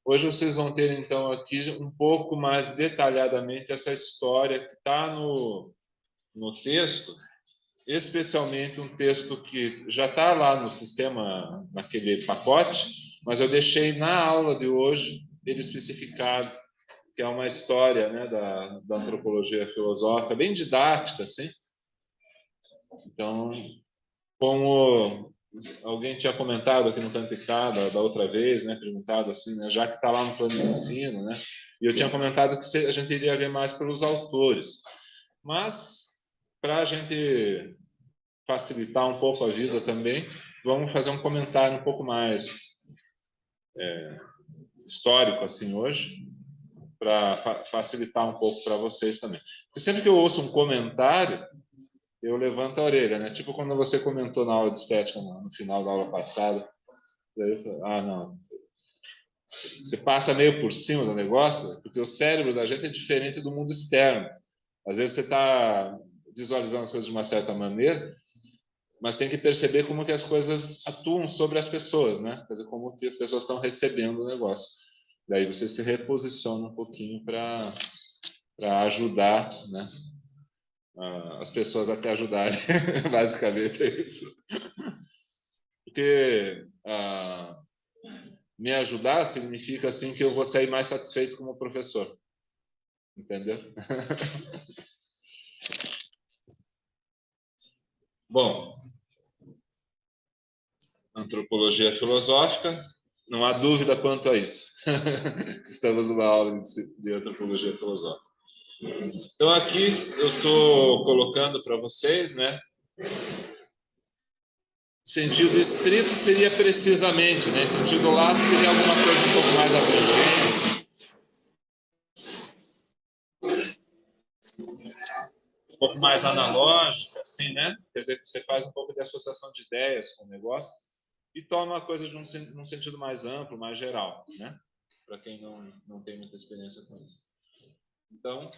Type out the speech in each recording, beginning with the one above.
Hoje vocês vão ter, então, aqui um pouco mais detalhadamente essa história que está no texto, especialmente um texto que já está lá no sistema, naquele pacote, mas eu deixei na aula de hoje ele especificado, que é uma história, né, da antropologia filosófica, bem didática, assim. Então, como alguém tinha comentado aqui no Canticá da outra vez, né, perguntado assim, né, já que está lá no plano de ensino, né, e eu tinha comentado que a gente iria ver mais pelos autores, mas para a gente facilitar um pouco a vida também, vamos fazer um comentário um pouco mais histórico assim hoje, para facilitar um pouco para vocês também. Porque sempre que eu ouço um comentário, eu levanto a orelha, né? Tipo quando você comentou na aula de estética, no final da aula passada. Daí eu falei, não. Você passa meio por cima do negócio, porque o cérebro da gente é diferente do mundo externo. Às vezes você está visualizando as coisas de uma certa maneira, mas tem que perceber como que as coisas atuam sobre as pessoas, né? Quer dizer, como que as pessoas estão recebendo o negócio. Daí você se reposiciona um pouquinho para ajudar, né? As pessoas a te ajudarem. Basicamente é isso. Porque me ajudar significa assim que eu vou sair mais satisfeito como professor. Entendeu? Bom, antropologia filosófica, não há dúvida quanto a isso. Estamos numa aula de antropologia filosófica. Então aqui eu estou colocando para vocês, né? Sentido estrito seria precisamente, né? Sentido lato seria alguma coisa um pouco mais abrangente, um pouco mais analógica, assim, né? Quer dizer, que você faz um pouco de associação de ideias com o negócio e toma a coisa de num sentido mais amplo, mais geral, né? Para quem não tem muita experiência com isso. Então,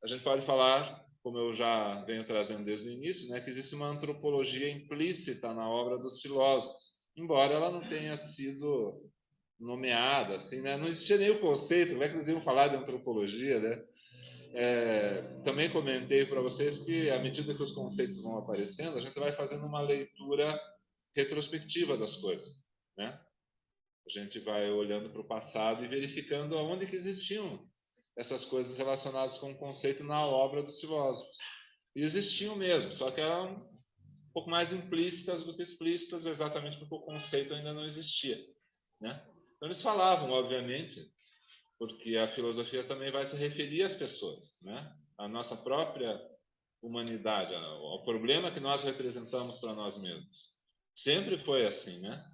a gente pode falar, como eu já venho trazendo desde o início, né, que existe uma antropologia implícita na obra dos filósofos, embora ela não tenha sido nomeada, assim, né? Não existia nem o conceito, como é que eles iam falar de antropologia, né? Também comentei para vocês que, à medida que os conceitos vão aparecendo, a gente vai fazendo uma leitura retrospectiva das coisas, né? A gente vai olhando para o passado e verificando aonde que existiam essas coisas relacionadas com o conceito na obra dos filósofos. E existiam mesmo, só que eram um pouco mais implícitas do que explícitas, exatamente porque o conceito ainda não existia, né? Então eles falavam, obviamente, porque a filosofia também vai se referir às pessoas, né? À nossa própria humanidade, ao problema que nós representamos para nós mesmos. Sempre foi assim, né?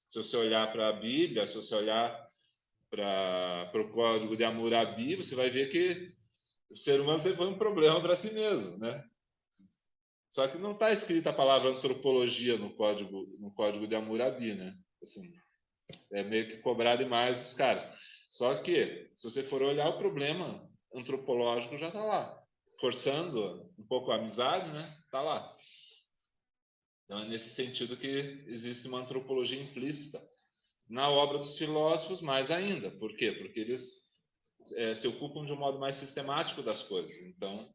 Se você olhar para a Bíblia, se você olhar para o Código de Hammurabi, você vai ver que o ser humano sempre foi um problema para si mesmo, né? Só que não está escrita a palavra antropologia no código de Hammurabi, né? Assim, é meio que cobrar demais os caras. Só que, se você for olhar, o problema antropológico já está lá. Forçando um pouco a amizade, né? Está lá. Então, é nesse sentido que existe uma antropologia implícita. Na obra dos filósofos, mais ainda. Por quê? Porque eles se ocupam de um modo mais sistemático das coisas. Então,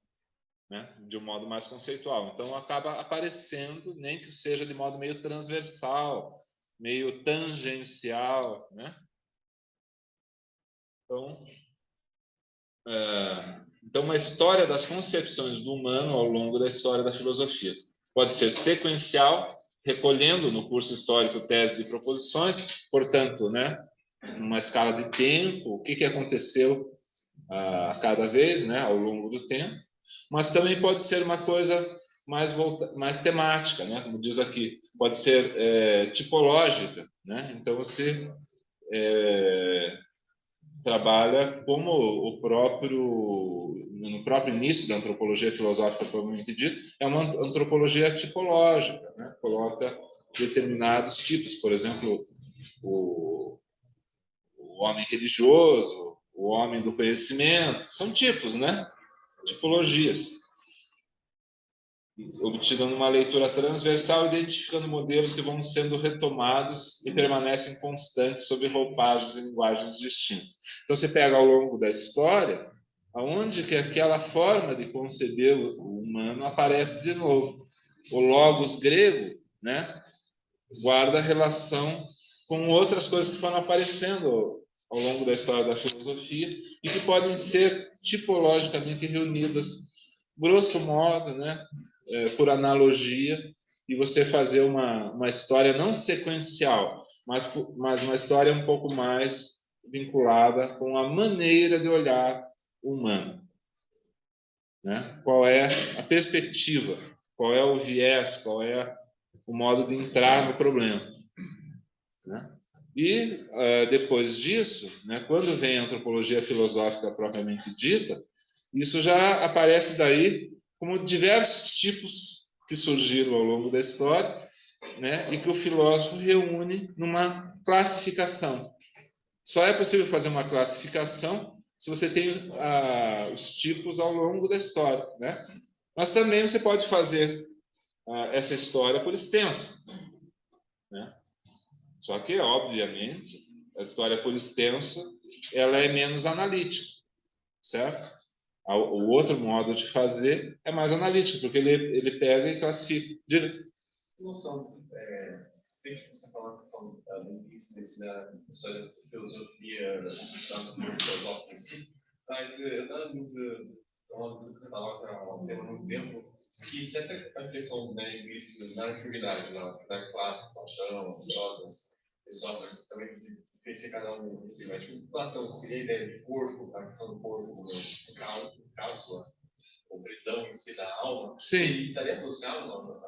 né, de um modo mais conceitual. Então, acaba aparecendo, nem que seja de modo meio transversal, meio tangencial, né? Então, uma história das concepções do humano ao longo da história da filosofia. Pode ser sequencial, recolhendo no curso histórico teses e proposições, portanto, né, numa escala de tempo, o que aconteceu a cada vez, né, ao longo do tempo, mas também pode ser uma coisa mais temática, né, como diz aqui, pode ser tipológica, né, então você trabalha como no próprio início da antropologia filosófica, propriamente dito, é uma antropologia tipológica, né? Coloca determinados tipos, por exemplo, o homem religioso, o homem do conhecimento, são tipos, né? Tipologias. obtida numa leitura transversal, identificando modelos que vão sendo retomados e permanecem constantes sob roupagens e linguagens distintas. Então, você pega ao longo da história, aonde que aquela forma de conceber o humano aparece de novo. O logos grego, né, guarda relação com outras coisas que foram aparecendo ao longo da história da filosofia e que podem ser tipologicamente reunidas, grosso modo, né, por analogia, e você fazer uma história não sequencial, mas uma história um pouco mais vinculada com a maneira de olhar o humano. Né? Qual é a perspectiva, qual é o viés, qual é o modo de entrar no problema. Né? E, depois disso, né, quando vem a antropologia filosófica propriamente dita, isso já aparece daí como diversos tipos que surgiram ao longo da história, né, e que o filósofo reúne numa classificação. Só é possível fazer uma classificação se você tem os tipos ao longo da história. Né? Mas também você pode fazer essa história por extenso. Né? Só que, obviamente, a história por extenso ela é menos analítica, certo? O outro modo de fazer é mais analítico, porque ele pega e classifica. Noção, sei que você falou a questão do início da história da filosofia, tanto filosófica em si, mas eu estava na dúvida, uma dúvida que eu estava há muito tempo, que certa questão da Grécia na antiguidade, da classe, Platão, Sócrates também fez cada um esse mas Platão seria a ideia de corpo, a questão do corpo como cápsula, ou prisão em si da alma. Sim. E estaria associado a uma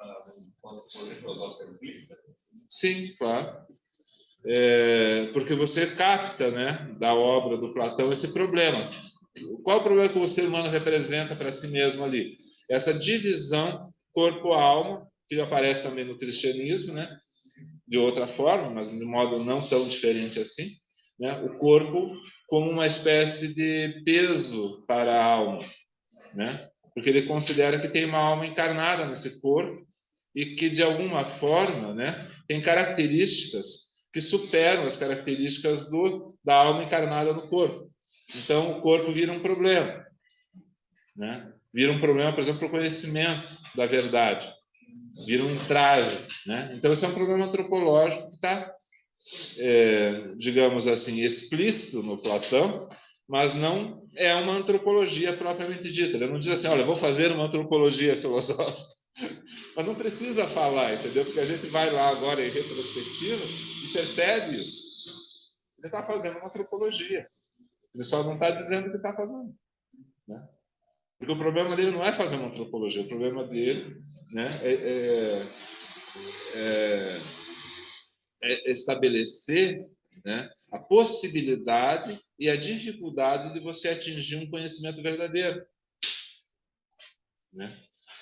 antropologia filosófica implícita? Sim, claro. Porque você capta, né, da obra do Platão esse problema. Qual o problema que o ser humano representa para si mesmo ali? Essa divisão corpo-alma, que aparece também no cristianismo, né? De outra forma, mas de modo não tão diferente assim, né? O corpo como uma espécie de peso para a alma, né? Porque ele considera que tem uma alma encarnada nesse corpo e que de alguma forma, né, tem características que superam as características da alma encarnada no corpo. Então o corpo vira um problema, né? Vira um problema, por exemplo, para o conhecimento da verdade. Vira um entrave, né? Então esse é um problema antropológico que está, digamos assim, explícito no Platão, mas não é uma antropologia propriamente dita. Ele não diz assim, olha, eu vou fazer uma antropologia filosófica. Mas não precisa falar, entendeu? Porque a gente vai lá agora em retrospectiva e percebe isso. Ele está fazendo uma antropologia. Ele só não está dizendo o que está fazendo. Né? Porque o problema dele não é fazer uma antropologia. O problema dele, né, é estabelecer, né, a possibilidade e a dificuldade de você atingir um conhecimento verdadeiro. Né?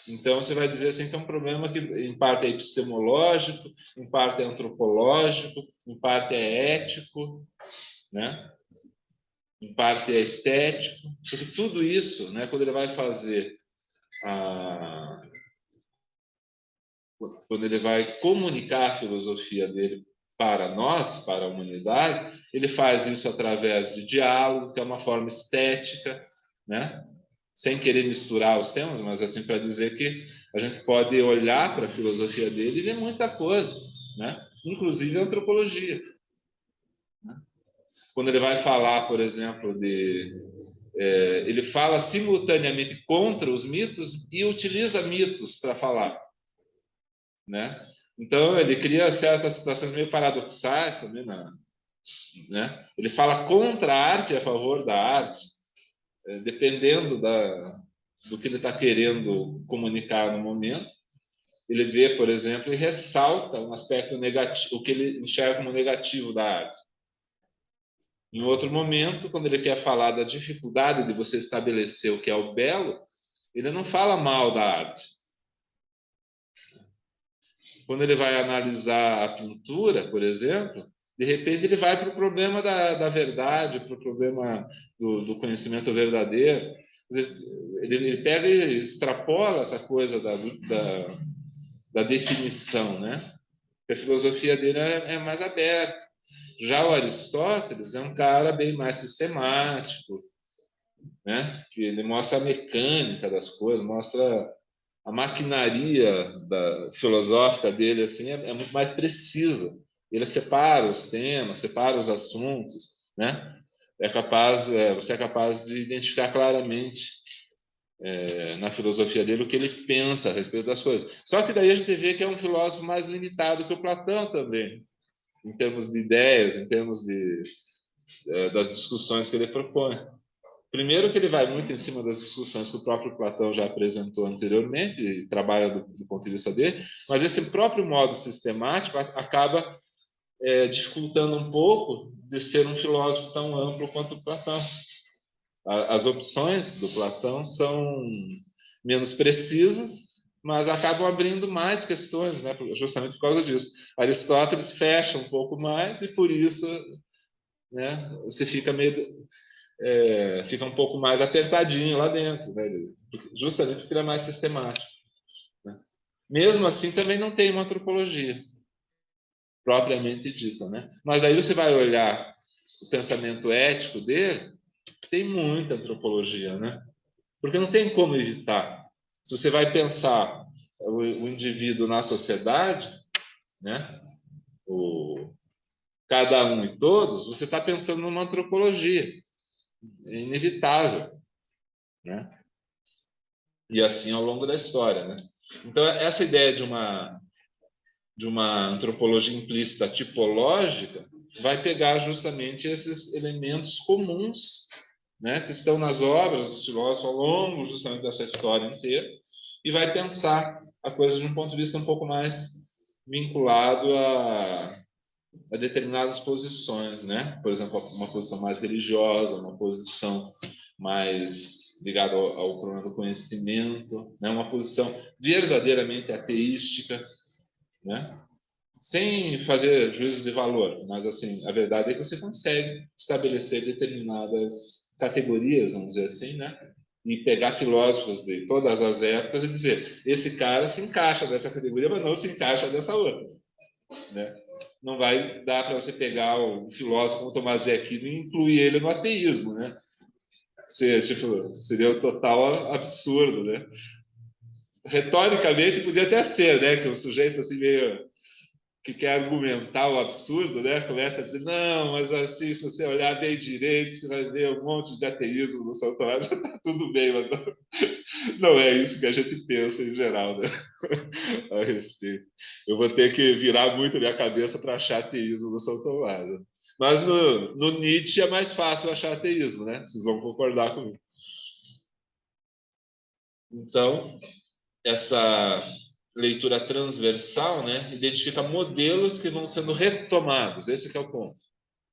Então, você vai dizer assim que é um problema que, em parte, é epistemológico, em parte é antropológico, em parte é ético, né? Em parte é estético, porque tudo isso, né, quando ele vai fazer, quando ele vai comunicar a filosofia dele para nós, para a humanidade, ele faz isso através de diálogo, que é uma forma estética, né? Sem querer misturar os temas, mas assim para dizer que a gente pode olhar para a filosofia dele e ver muita coisa, né? Inclusive a antropologia. Né? Quando ele vai falar, por exemplo, ele fala simultaneamente contra os mitos e utiliza mitos para falar, né? Então ele cria certas situações meio paradoxais também, né? Ele fala contra a arte e a favor da arte, dependendo do que ele está querendo comunicar no momento. Ele vê, por exemplo, e ressalta um aspecto negativo, o que ele enxerga como negativo da arte. Em outro momento, quando ele quer falar da dificuldade de você estabelecer o que é o belo, ele não fala mal da arte. Quando ele vai analisar a pintura, por exemplo, De repente, ele vai para o problema da verdade, para o problema do conhecimento verdadeiro. Quer dizer, ele pega e extrapola essa coisa da definição, né? A filosofia dele é mais aberta. Já o Aristóteles é um cara bem mais sistemático, né? Que ele mostra a mecânica das coisas, mostra a maquinaria filosófica dele assim é muito mais precisa. Ele separa os temas, separa os assuntos, né? Você é capaz de identificar claramente na filosofia dele o que ele pensa a respeito das coisas. Só que daí a gente vê que é um filósofo mais limitado que o Platão também, em termos de ideias, em termos das discussões que ele propõe. Primeiro que ele vai muito em cima das discussões que o próprio Platão já apresentou anteriormente e trabalha do ponto de vista dele, mas esse próprio modo sistemático acaba dificultando um pouco de ser um filósofo tão amplo quanto o Platão. As opções do Platão são menos precisas, mas acabam abrindo mais questões, né? Justamente por causa disso. Aristóteles fecha um pouco mais e por isso, né, você fica fica um pouco mais apertadinho lá dentro, né? Justamente porque ele é mais sistemático, né? Mesmo assim, também não tem uma antropologia propriamente dita, né? Mas aí você vai olhar o pensamento ético dele, tem muita antropologia, né? Porque não tem como evitar. Se você vai pensar o indivíduo na sociedade, né? Cada um e todos, você está pensando numa antropologia. É inevitável, né? E assim ao longo da história, né? Então, essa ideia de uma antropologia implícita tipológica vai pegar justamente esses elementos comuns, né, que estão nas obras dos filósofos ao longo justamente dessa história inteira, e vai pensar a coisa de um ponto de vista um pouco mais vinculado a determinadas posições, né? Por exemplo, uma posição mais religiosa, uma posição mais ligada ao problema do conhecimento, né? Uma posição verdadeiramente ateística, né? Sem fazer juízo de valor, mas assim, a verdade é que você consegue estabelecer determinadas categorias, vamos dizer assim, né? E pegar filósofos de todas as épocas e dizer, esse cara se encaixa dessa categoria, mas não se encaixa dessa outra, né? Não vai dar para você pegar o filósofo como Tomás de Aquino e incluir ele no ateísmo, né? Seria um total absurdo, né? Retoricamente podia até ser, né? Que um sujeito assim meio que quer argumentar o absurdo, né? Começa a dizer, não, mas assim, se você olhar bem direito, você vai ver um monte de ateísmo no Santo Tomás, já está tudo bem, mas não é isso que a gente pensa em geral, né? A respeito. Eu vou ter que virar muito a minha cabeça para achar ateísmo no Santo Tomás. Né? Mas no Nietzsche é mais fácil achar ateísmo, né? Vocês vão concordar comigo. Então, essa leitura transversal, né, identifica modelos que vão sendo retomados, esse que é o ponto,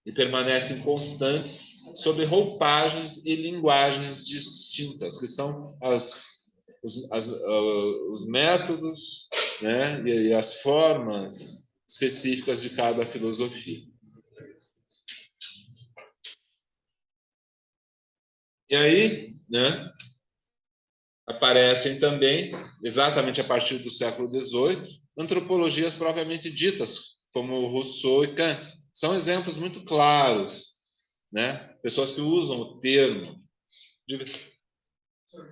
e permanecem constantes sob roupagens e linguagens distintas, que são os métodos, né, e as formas específicas de cada filosofia. E aí, né, aparecem também, exatamente a partir do século XVIII, antropologias propriamente ditas, como Rousseau e Kant. São exemplos muito claros, né? Pessoas que usam o termo. Diga.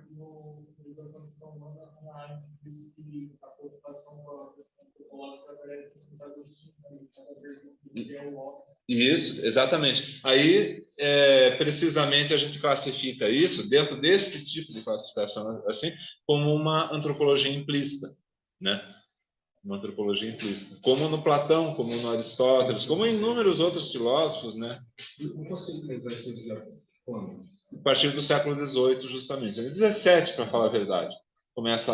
No livro da Condição Humana, a Arendt diz que a preocupação com a questão antropológica aparece no Santo Agostinho, cada vez que é o homem. Isso, exatamente. Aí, precisamente, a gente classifica isso, dentro desse tipo de classificação, assim, como uma antropologia implícita, né? Uma antropologia implícita. Como no Platão, como no Aristóteles, como em inúmeros outros filósofos, né? O conceito vai ser usado quando? A partir do século XVIII, justamente. 17, para falar a verdade, começa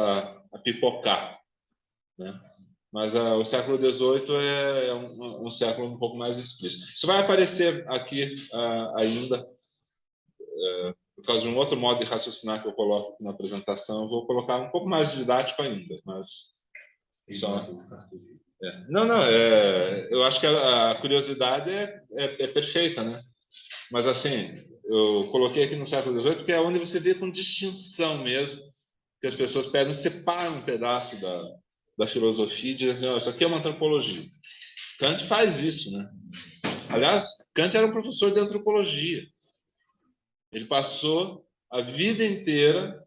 a pipocar, né? Mas o século XVIII é um século um pouco mais explícito. Isso vai aparecer aqui ainda, por causa de um outro modo de raciocinar que eu coloco na apresentação. Eu vou colocar um pouco mais didático ainda, mas só Não, não, eu acho que a curiosidade é perfeita, né? Mas, assim, eu coloquei aqui no século XVIII porque é onde você vê com distinção mesmo, que as pessoas pegam, separam um pedaço da filosofia e dizem assim, oh, isso aqui é uma antropologia. Kant faz isso, né? Aliás, Kant era um professor de antropologia. Ele passou a vida inteira,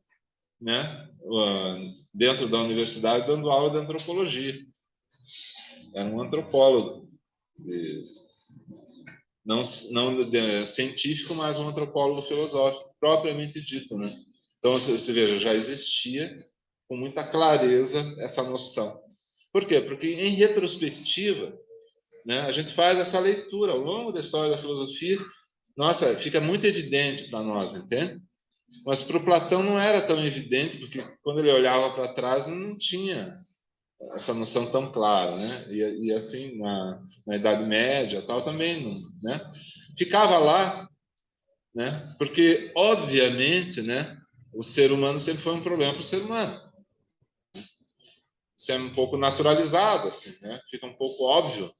né, dentro da universidade, dando aula de antropologia. Era um antropólogo, não científico, mas um antropólogo filosófico, propriamente dito, né? Então, você veja, já existia com muita clareza essa noção. Por quê? Porque, em retrospectiva, né, a gente faz essa leitura ao longo da história da filosofia, nossa, fica muito evidente para nós, entende? Mas para o Platão não era tão evidente, porque quando ele olhava para trás não tinha essa noção tão clara, né? E assim, na Idade Média tal, também não, né? Ficava lá, né? Porque, obviamente, né, o ser humano sempre foi um problema para o ser humano. Isso é um pouco naturalizado, assim, né? Fica um pouco óbvio.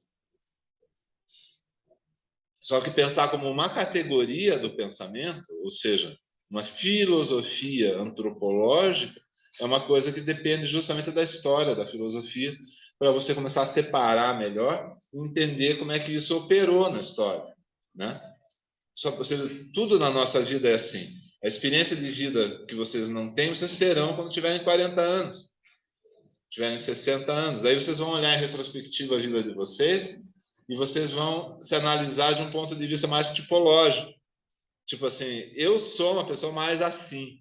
Só que pensar como uma categoria do pensamento, ou seja, uma filosofia antropológica, é uma coisa que depende justamente da história da filosofia, para você começar a separar melhor e entender como é que isso operou na história, né? Ou seja, tudo na nossa vida é assim. A experiência de vida que vocês não têm, vocês terão quando tiverem 40 anos, tiverem 60 anos. Aí vocês vão olhar em retrospectiva a vida de vocês e vocês vão se analisar de um ponto de vista mais tipológico. Tipo assim, eu sou uma pessoa mais assim.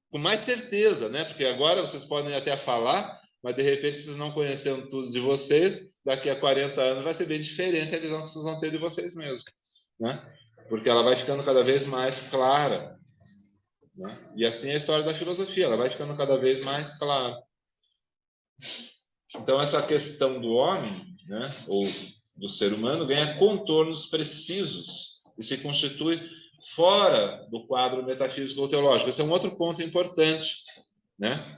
Com mais certeza, né? Porque agora vocês podem até falar, mas de repente vocês não conhecendo tudo de vocês, daqui a 40 anos vai ser bem diferente a visão que vocês vão ter de vocês mesmos, né? Porque ela vai ficando cada vez mais clara, né? E assim é a história da filosofia, ela vai ficando cada vez mais clara. Então essa questão do homem, né, ou do ser humano, ganha contornos precisos e se constitui fora do quadro metafísico ou teológico. Esse é um outro ponto importante, né?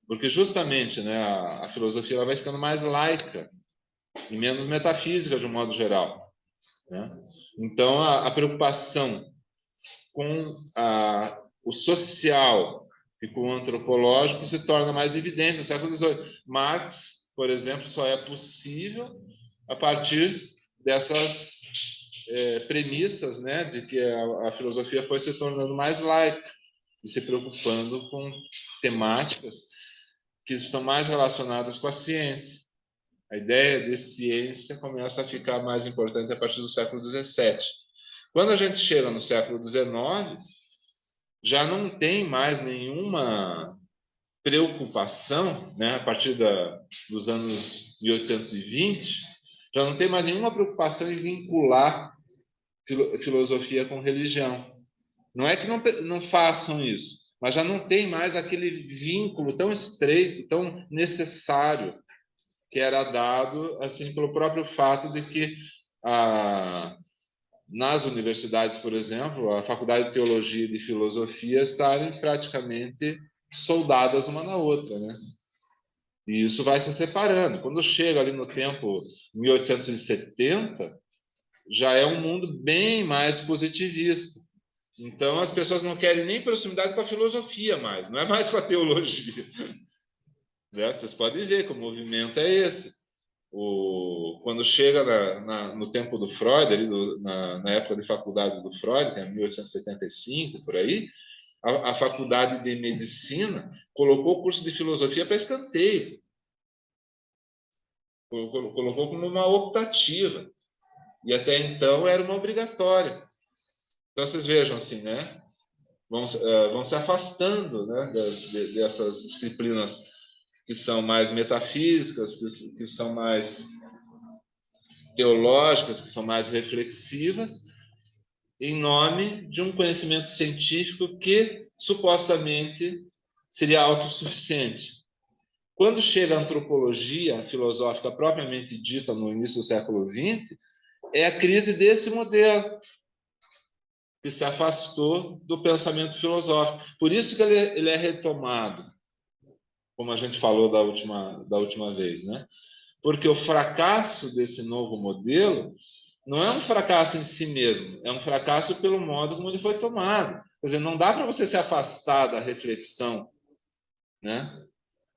Porque justamente, né, a filosofia ela vai ficando mais laica e menos metafísica de um modo geral, né? Então a preocupação com o social e com o antropológico se torna mais evidente no século XVIII. Marx, por exemplo, só é possível a partir dessas premissas, né, de que a filosofia foi se tornando mais laica e se preocupando com temáticas que estão mais relacionadas com a ciência. A ideia de ciência começa a ficar mais importante a partir do século XVII. Quando a gente chega no século XIX, já não tem mais nenhuma preocupação, né, a partir dos anos 1820, já não tem mais nenhuma preocupação em vincular filosofia com religião. Não é que não façam isso, mas já não tem mais aquele vínculo tão estreito, tão necessário que era dado assim pelo próprio fato de que nas universidades, por exemplo, a faculdade de teologia e de filosofia estarem praticamente soldadas uma na outra, né? E isso vai se separando. Quando chega ali no tempo 1870, já é um mundo bem mais positivista. Então as pessoas não querem nem proximidade com a filosofia mais, não é mais com a teologia. Né? Vocês podem ver que o movimento é esse. Quando chega no tempo do Freud, ali na época de faculdade do Freud, que é 1875, por aí, a faculdade de medicina colocou o curso de filosofia para escanteio. Colocou como uma optativa. E até então era uma obrigatória. Então vocês vejam assim, né? Vão se afastando, né, dessas disciplinas que são mais metafísicas, que são mais teológicas, que são mais reflexivas, em nome de um conhecimento científico que supostamente seria autossuficiente. Quando chega a antropologia filosófica propriamente dita no início do século XX, é a crise desse modelo que se afastou do pensamento filosófico. Por isso que ele é retomado. como a gente falou da última vez, né? Porque o fracasso desse novo modelo não é um fracasso em si mesmo, é um fracasso pelo modo como ele foi tomado. Quer dizer, não dá para você se afastar da reflexão, né,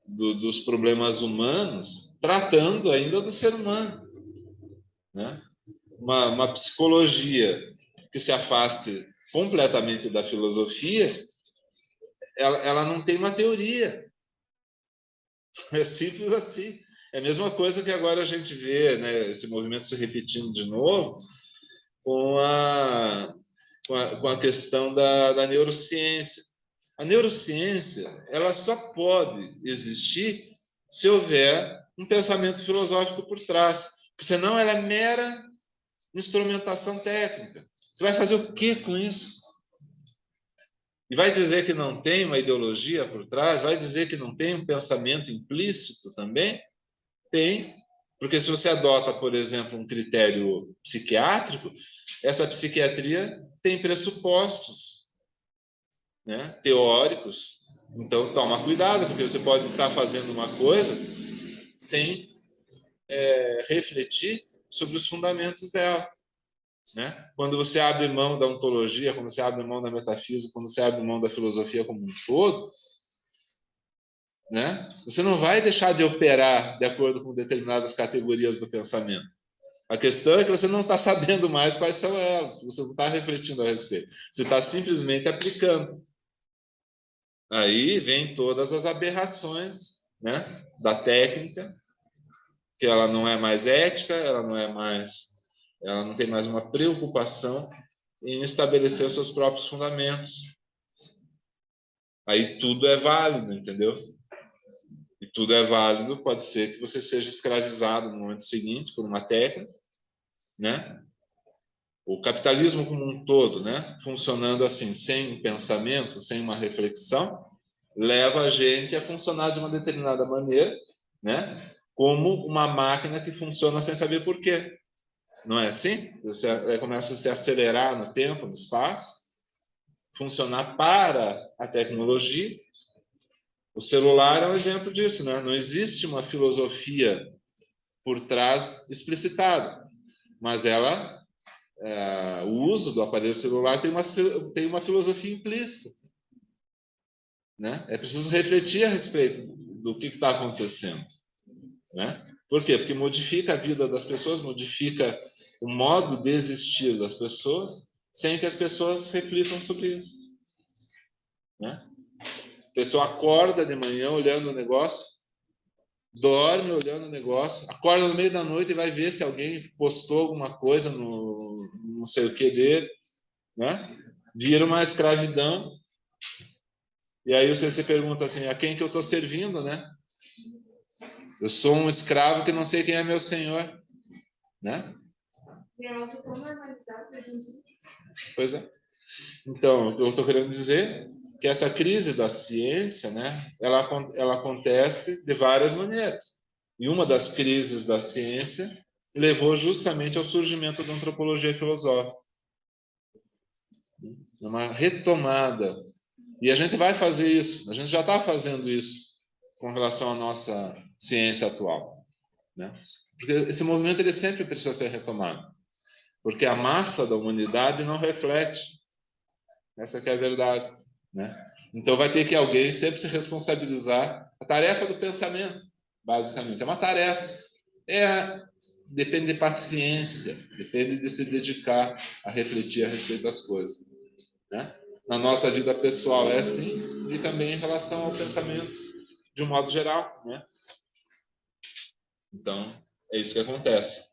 dos problemas humanos, tratando ainda do ser humano, né? Uma psicologia que se afaste completamente da filosofia, ela não tem uma teoria. É simples assim. É a mesma coisa que agora a gente vê, né, esse movimento se repetindo de novo com a questão da neurociência. A neurociência ela só pode existir se houver um pensamento filosófico por trás, porque senão ela é mera instrumentação técnica. Você vai fazer o que com isso? E vai dizer que não tem uma ideologia por trás? Vai dizer que não tem um pensamento implícito também? Tem. Porque se você adota, por exemplo, um critério psiquiátrico, essa psiquiatria tem pressupostos, né, teóricos. Então, toma cuidado, porque você pode estar fazendo uma coisa sem refletir sobre os fundamentos dela. Né? Quando você abre mão da ontologia, quando você abre mão da metafísica, quando você abre mão da filosofia como um todo, né? Você não vai deixar de operar de acordo com determinadas categorias do pensamento. A questão é que você não está sabendo mais quais são elas, você não está refletindo a respeito. Você está simplesmente aplicando. Aí vem todas as aberrações, né, da técnica, que ela não é mais ética, ela não tem mais uma preocupação em estabelecer os seus próprios fundamentos. Aí tudo é válido, entendeu? E tudo é válido, pode ser que você seja escravizado no momento seguinte por uma técnica, né? O capitalismo como um todo, né, funcionando assim, sem pensamento, sem uma reflexão, leva a gente a funcionar de uma determinada maneira, né, como uma máquina que funciona sem saber por quê. Não é assim? Você começa a se acelerar no tempo, no espaço, funcionar para a tecnologia. O celular é um exemplo disso, né? Não existe uma filosofia por trás explicitada, mas o uso do aparelho celular tem uma filosofia implícita, né? É preciso refletir a respeito do que está acontecendo, né? Por quê? Porque modifica a vida das pessoas, modifica o modo de existir das pessoas, sem que as pessoas reflitam sobre isso, né? A pessoa acorda de manhã olhando o negócio, dorme olhando o negócio, acorda no meio da noite e vai ver se alguém postou alguma coisa no não sei o que dele, né? Vira uma escravidão. E aí você se pergunta assim, a quem que eu estou servindo, né? Eu sou um escravo que não sei quem é meu senhor, né? E é algo tão normalizado pra gente. Pois é. Então, eu estou querendo dizer que essa crise da ciência, né, ela acontece de várias maneiras. E uma das crises da ciência levou justamente ao surgimento da antropologia filosófica. Uma retomada. E a gente vai fazer isso, a gente já está fazendo isso com relação à nossa ciência atual, né? Porque esse movimento ele sempre precisa ser retomado, porque a massa da humanidade não reflete. Essa que é a verdade, né? Então vai ter que alguém sempre se responsabilizar. A tarefa do pensamento, basicamente, é uma tarefa. Depende de paciência, depende de se dedicar a refletir a respeito das coisas, né? Na nossa vida pessoal é assim, e também em relação ao pensamento de um modo geral, né? Então, é isso que acontece.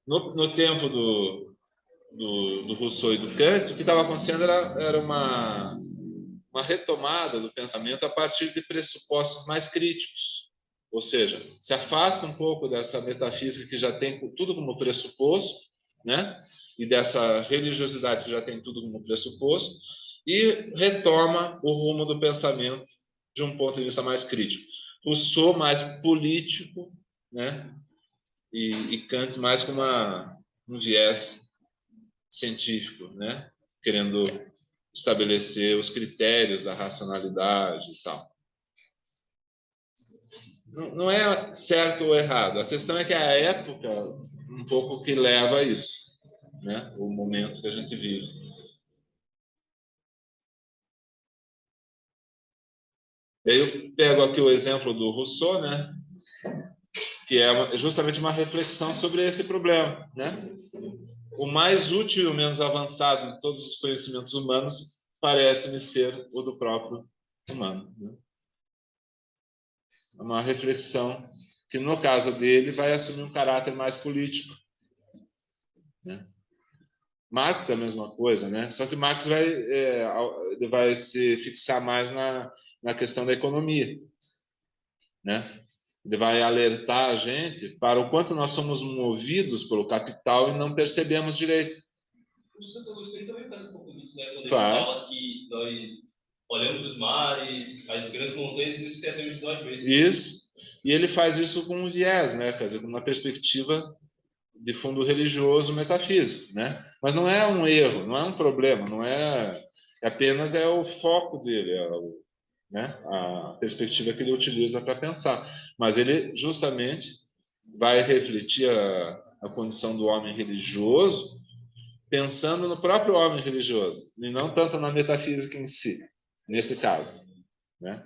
No tempo do Rousseau e do Kant, o que estava acontecendo era uma retomada do pensamento a partir de pressupostos mais críticos. Ou seja, se afasta um pouco dessa metafísica que já tem tudo como pressuposto, né? E dessa religiosidade que já tem tudo como pressuposto, e retoma o rumo do pensamento de um ponto de vista mais crítico. Rousseau mais político, né? E Kant mais com um viés científico, né? Querendo estabelecer os critérios da racionalidade e tal. não é certo ou errado. A questão é que a época um pouco que leva a isso, né? O momento que a gente vive. Eu pego aqui o exemplo do Rousseau, né? Que é justamente uma reflexão sobre esse problema, né? O mais útil e o menos avançado de todos os conhecimentos humanos parece-me ser o do próprio humano, né? É uma reflexão que, no caso dele, vai assumir um caráter mais político, né? Marx é a mesma coisa, né? Só que Marx vai se fixar mais na questão da economia, né? Ele vai alertar a gente para o quanto nós somos movidos pelo capital e não percebemos direito. O Santo Agostinho também faz um pouco disso, né? Quando ele Faz. fala que nós olhamos os mares, as grandes montanhas e nos esquecemos de nós mesmos. Isso. E ele faz isso com um viés, né? Quer dizer, com uma perspectiva de fundo religioso metafísico, né? Mas não é um erro, não é um problema, não é apenas o foco dele, né? A perspectiva que ele utiliza para pensar. Mas ele justamente vai refletir a condição do homem religioso pensando no próprio homem religioso e não tanto na metafísica em si, nesse caso, né?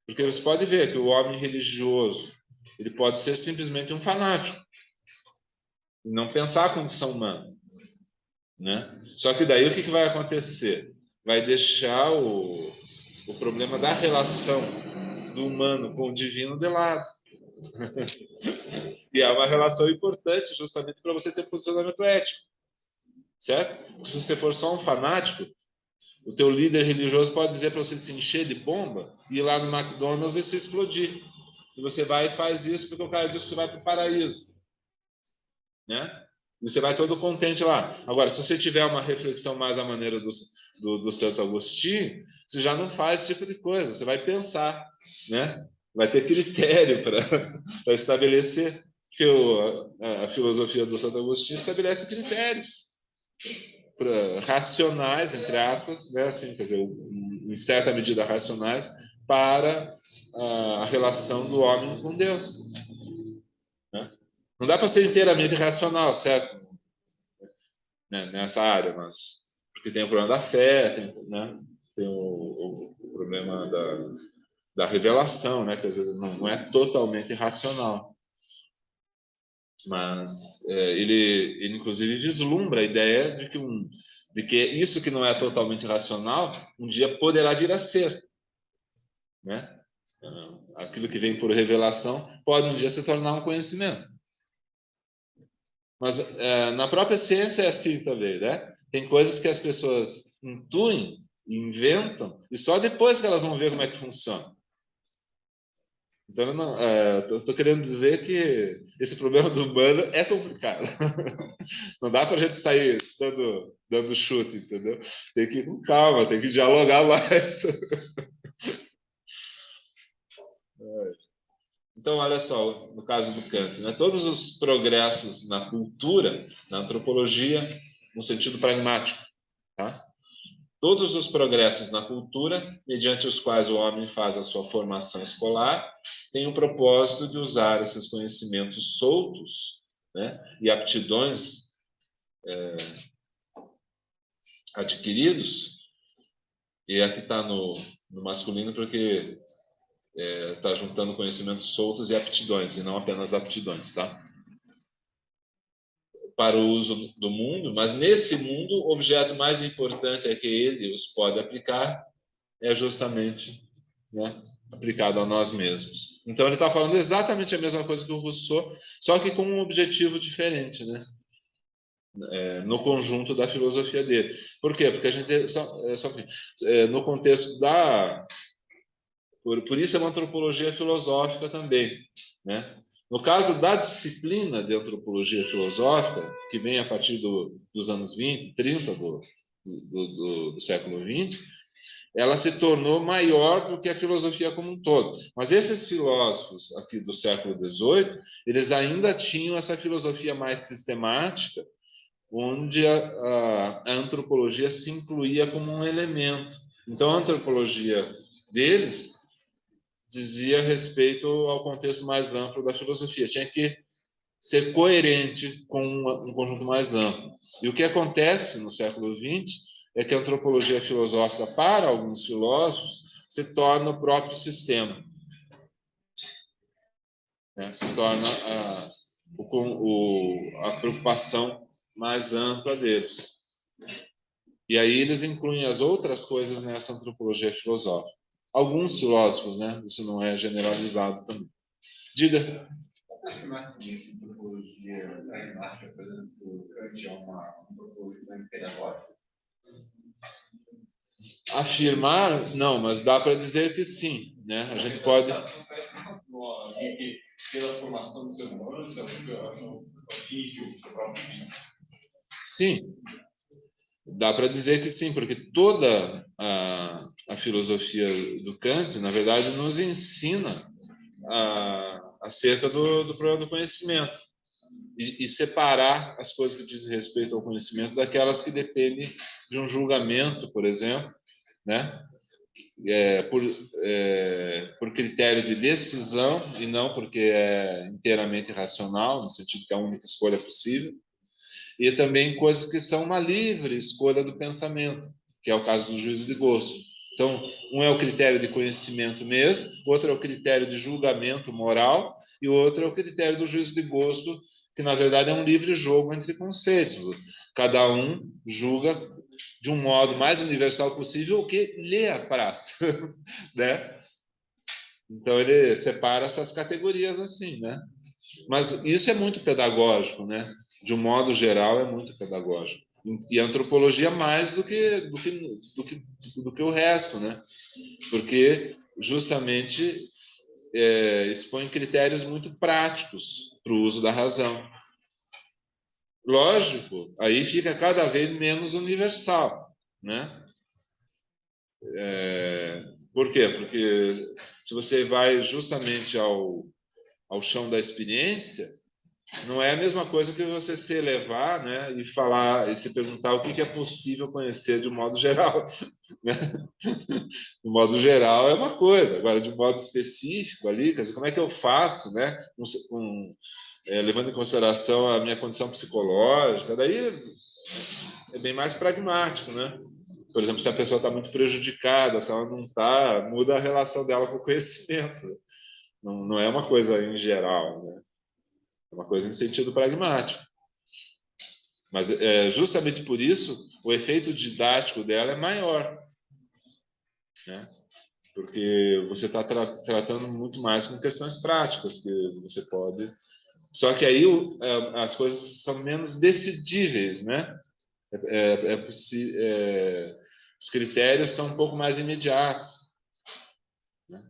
Porque você pode ver que o homem religioso ele pode ser simplesmente um fanático e não pensar a condição humana, né? Só que daí o que vai acontecer? Vai deixar o problema da relação do humano com o divino de lado. E é uma relação importante justamente para você ter posicionamento ético, certo? Porque se você for só um fanático, o teu líder religioso pode dizer para você se encher de bomba e ir lá no McDonald's e se explodir. E você vai e faz isso porque o cara disse que você vai para o paraíso, né? E você vai todo contente lá. Agora, se você tiver uma reflexão mais à maneira do Santo Agostinho, você já não faz esse tipo de coisa. Você vai pensar, né? Vai ter critério para estabelecer. Que a filosofia do Santo Agostinho estabelece critérios racionais, entre aspas, né? Assim, quer dizer, em certa medida racionais, para a relação do homem com Deus, né? Não dá para ser inteiramente racional, certo? Né? Nessa área, mas porque tem o problema da fé, tem o problema da revelação, né? Quer dizer, não é totalmente racional. Mas ele inclusive vislumbra a ideia de que isso que não é totalmente racional um dia poderá vir a ser, né? Aquilo que vem por revelação pode um dia se tornar um conhecimento. Mas na própria ciência é assim também, né? Tem coisas que as pessoas intuem, inventam e só depois que elas vão ver como é que funciona. Então, estou querendo dizer que esse problema do humano é complicado. Não dá para a gente sair dando chute, entendeu? Tem que ir com calma, tem que dialogar mais. Então, olha só, no caso do Kant, né? Todos os progressos na cultura, na antropologia, no sentido pragmático, tá? Todos os progressos na cultura, mediante os quais o homem faz a sua formação escolar, têm o propósito de usar esses conhecimentos soltos, né, e aptidões adquiridos, e aqui está no masculino porque está juntando conhecimentos soltos e aptidões, e não apenas aptidões, tá? Para o uso do mundo, mas nesse mundo o objeto mais importante é que ele os pode aplicar é justamente, né, aplicado a nós mesmos. Então ele está falando exatamente a mesma coisa que o Rousseau, só que com um objetivo diferente, né? No conjunto da filosofia dele. Por quê? Porque a gente no contexto por isso é uma antropologia filosófica também, né? No caso da disciplina de antropologia filosófica, que vem a partir dos anos 20, 30 do século 20, ela se tornou maior do que a filosofia como um todo. Mas esses filósofos aqui do século XVIII, eles ainda tinham essa filosofia mais sistemática, onde a antropologia se incluía como um elemento. Então, a antropologia deles dizia respeito ao contexto mais amplo da filosofia. Tinha que ser coerente com um conjunto mais amplo. E o que acontece no século XX é que a antropologia filosófica, para alguns filósofos, se torna o próprio sistema. Né? Se torna a preocupação mais ampla deles. E aí eles incluem as outras coisas nessa antropologia filosófica. Alguns filósofos, né? Isso não é generalizado também. Diga. Afirmar que essa antropologia pragmática, por exemplo, Kant é uma antropologia pedagógica? Afirmar, não, mas dá para dizer que sim, né? A gente pode... Pela formação do ser humano, você atinge o seu próprio fim? Sim, dá para dizer que sim, porque toda a filosofia do Kant, na verdade, nos ensina acerca do problema do conhecimento e separar as coisas que dizem respeito ao conhecimento daquelas que dependem de um julgamento, por exemplo, né? Por critério de decisão e não porque é inteiramente racional, no sentido que é a única escolha possível, e também coisas que são uma livre escolha do pensamento, que é o caso do juízo de gosto. Então, um é o critério de conhecimento mesmo, outro é o critério de julgamento moral, e o outro é o critério do juízo de gosto, que na verdade é um livre jogo entre conceitos. Cada um julga de um modo mais universal possível o que lhe apraz, né? Então ele separa essas categorias assim, né? Mas isso é muito pedagógico, né? De um modo geral é muito pedagógico. E a antropologia mais do que o resto, né? Porque justamente expõe critérios muito práticos para o uso da razão. Lógico, aí fica cada vez menos universal, né? Por quê? Porque se você vai justamente ao chão da experiência, não é a mesma coisa que você se elevar, né, e falar e se perguntar o que é possível conhecer de um modo geral, né? De modo geral é uma coisa, agora de modo específico ali, quer dizer, como é que eu faço, né, levando em consideração a minha condição psicológica, daí é bem mais pragmático, né? Por exemplo, se a pessoa está muito prejudicada, se ela não está, muda a relação dela com o conhecimento. Não é uma coisa em geral, né? É uma coisa em sentido pragmático. Mas justamente por isso o efeito didático dela é maior, né? Porque você está tratando muito mais com questões práticas que você pode. Só que aí as coisas são menos decidíveis, né? Os critérios são um pouco mais imediatos, né?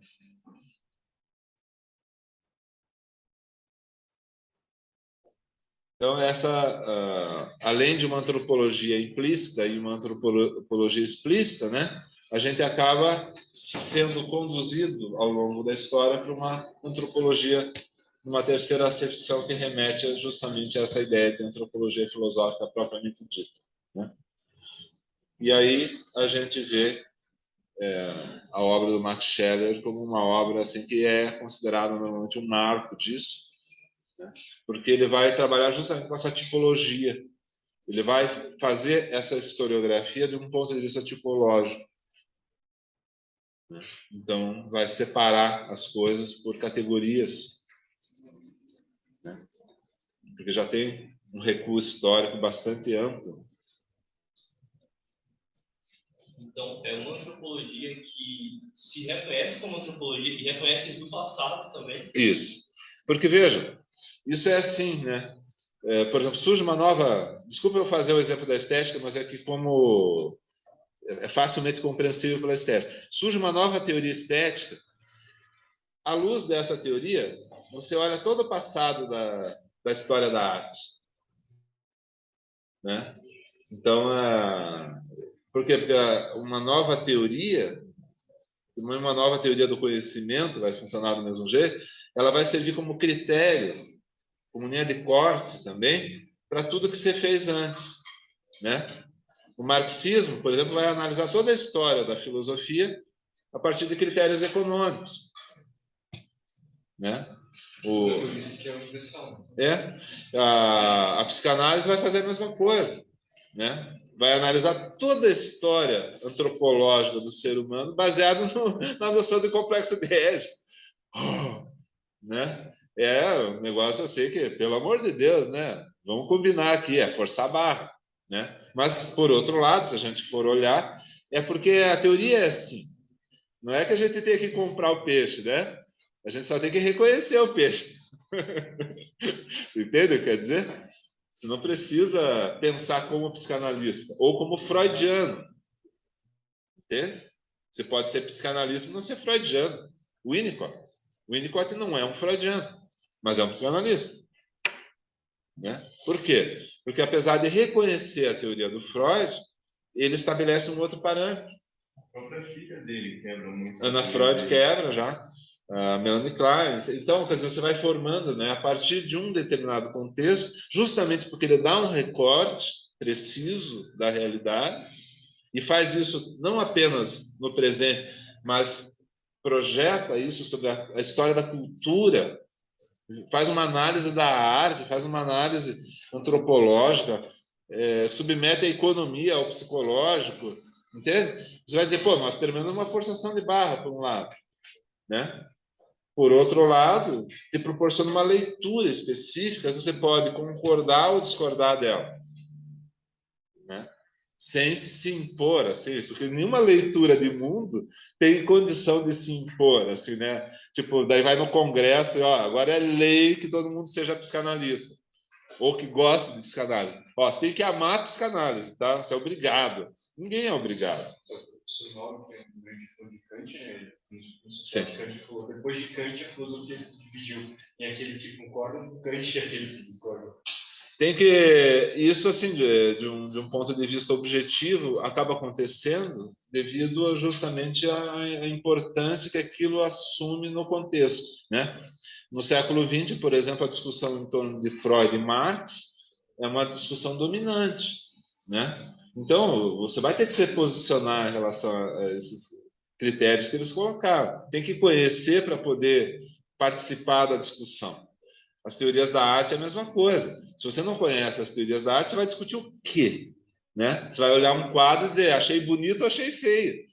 Então, além de uma antropologia implícita e uma antropologia explícita, né, a gente acaba sendo conduzido ao longo da história para uma antropologia, uma terceira acepção que remete justamente a essa ideia de antropologia filosófica propriamente dita, né? E aí a gente vê a obra do Max Scheler como uma obra assim que é considerada normalmente um marco disso, né? Porque ele vai trabalhar justamente com essa tipologia. Ele vai fazer essa historiografia de um ponto de vista tipológico, né? Então, vai separar as coisas por categorias, né? Porque já tem um recuo histórico bastante amplo. Então, é uma antropologia que se reconhece como antropologia e reconhece do passado também. Isso. Porque, veja, isso é assim, né? Por exemplo, surge uma nova... Desculpa eu fazer o exemplo da estética, mas é que como é facilmente compreensível pela estética. Surge uma nova teoria estética. À luz dessa teoria, você olha todo o passado da história da arte, né? Então, porque uma nova teoria do conhecimento vai funcionar do mesmo jeito, ela vai servir como critério, como linha de corte também, para tudo que você fez antes, né? O marxismo, por exemplo, vai analisar toda a história da filosofia a partir de critérios econômicos. né? Eu disse que é uma inversão. A psicanálise vai fazer a mesma coisa, né? Vai analisar toda a história antropológica do ser humano baseado na noção de complexo diégese, né? Um negócio assim que, pelo amor de Deus, né? Vamos combinar aqui, é forçar a barra, né? Mas, por outro lado, se a gente for olhar, é porque a teoria é assim. Não é que a gente tem que comprar o peixe, né? A gente só tem que reconhecer o peixe. Você entende o que quer dizer? Você não precisa pensar como psicanalista ou como freudiano. Entende? Você pode ser psicanalista e não ser freudiano. O Winnicott não é um freudiano, mas é um psicanalista. Né? Por quê? Porque apesar de reconhecer a teoria do Freud, ele estabelece um outro parâmetro. A própria filha dele quebra muito. Ana Freud quebra já. A Melanie Klein. Então, quer dizer, você vai formando, né, a partir de um determinado contexto, justamente porque ele dá um recorte preciso da realidade e faz isso não apenas no presente, mas projeta isso sobre a história da cultura, faz uma análise da arte, faz uma análise antropológica, submete a economia ao psicológico, entende? Você vai dizer, pô, mas termina uma forçação de barra, por um lado, né? Por outro lado, te proporciona uma leitura específica que você pode concordar ou discordar dela, né? Sem se impor, assim, porque nenhuma leitura de mundo tem condição de se impor, assim, né? Tipo, daí vai no Congresso e, ó, agora é lei que todo mundo seja psicanalista, ou que goste de psicanálise. Ó, você tem que amar a psicanálise, tá? Você é obrigado. Ninguém é obrigado. O seu nome, que é um grande fã de Kant, né? Kant falou, depois de Kant, a filosofia se dividiu em aqueles que concordam com Kant e aqueles que discordam. Tem que isso assim de um ponto de vista objetivo acaba acontecendo devido justamente à importância que aquilo assume no contexto, né? No século XX, por exemplo, a discussão em torno de Freud e Marx é uma discussão dominante, né? Então você vai ter que se posicionar em relação a esses critérios que eles colocaram. Tem que conhecer para poder participar da discussão. As teorias da arte é a mesma coisa. Se você não conhece as teorias da arte, você vai discutir o quê? Né? Você vai olhar um quadro e dizer, achei bonito, achei feio.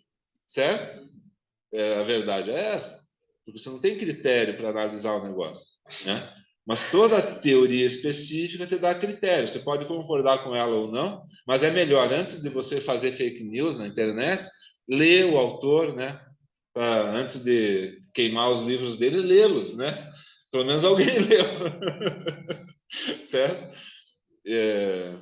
Certo? A verdade é essa. Porque você não tem critério para analisar o negócio. Né? Mas toda teoria específica te dá critério. Você pode concordar com ela ou não, mas é melhor, antes de você fazer fake news na internet, ler o autor, né? Antes de queimar os livros dele, lê-los, né? Pelo menos alguém leu. Certo?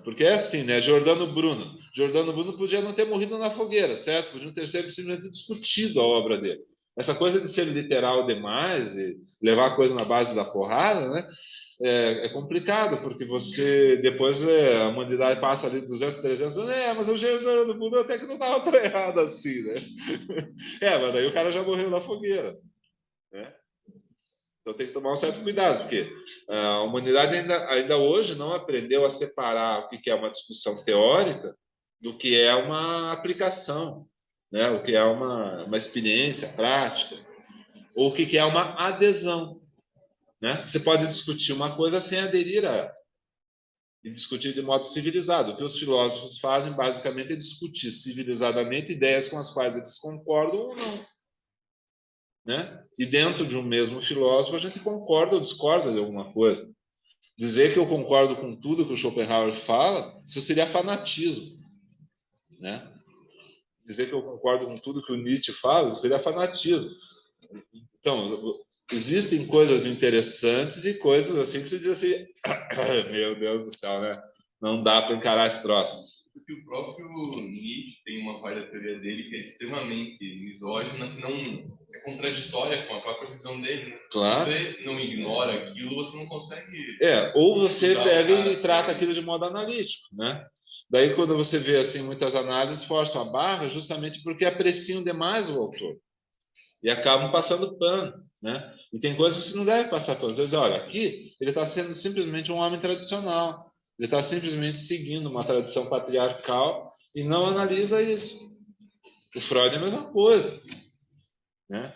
Porque é assim, né? Giordano Bruno podia não ter morrido na fogueira, certo? Podia ter simplesmente discutido a obra dele. Essa coisa de ser literal demais e levar a coisa na base da porrada, né? É complicado, porque você depois a humanidade passa ali 200, 300 anos, mas o Giordano Bruno até que não estava tão errado assim, né? Mas daí o cara já morreu na fogueira, né? Então tem que tomar um certo cuidado, porque a humanidade ainda hoje não aprendeu a separar o que é uma discussão teórica do que é uma aplicação, né? O que é uma experiência prática, ou o que é uma adesão. Né? Você pode discutir uma coisa sem aderir a ela, e discutir de modo civilizado. O que os filósofos fazem, basicamente, é discutir civilizadamente ideias com as quais eles concordam ou não. Né? E dentro de um mesmo filósofo a gente concorda ou discorda de alguma coisa. Dizer que eu concordo com tudo que o Schopenhauer fala, isso seria fanatismo, né? Dizer que eu concordo com tudo que o Nietzsche fala, isso seria fanatismo. Então, existem coisas interessantes e coisas assim que você diz assim, meu Deus do céu, né? Não dá para encarar esse troço. Porque o próprio Nietzsche tem uma parte da teoria dele que é extremamente misógina, que não é contraditória com a própria visão dele. Claro. Você não ignora aquilo, você não consegue... Ou você pega e trata aquilo de modo analítico, né? Daí, quando você vê assim muitas análises forçam a barra justamente porque apreciam demais o autor e acabam passando pano, né? E tem coisas que você não deve passar pano. Às vezes, olha, aqui ele está sendo simplesmente um homem tradicional. Ele está simplesmente seguindo uma tradição patriarcal e não analisa isso. O Freud é a mesma coisa, né?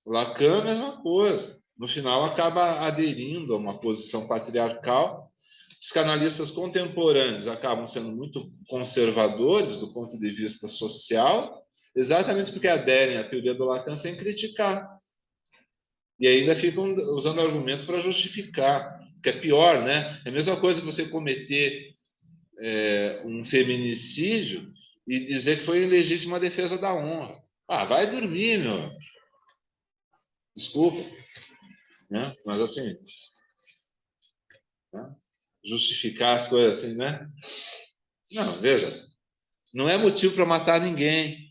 O Lacan é a mesma coisa. no final, acaba aderindo a uma posição patriarcal. Psicanalistas contemporâneos acabam sendo muito conservadores do ponto de vista social, exatamente porque aderem à teoria do Lacan sem criticar. E ainda ficam usando argumento para justificar, que é pior, né? É a mesma coisa que você cometer um feminicídio e dizer que foi em legítima defesa da honra. Ah, vai dormir, meu. Desculpa. Né? Mas assim, né? Justificar as coisas assim, né? Não, veja, não é motivo para matar ninguém.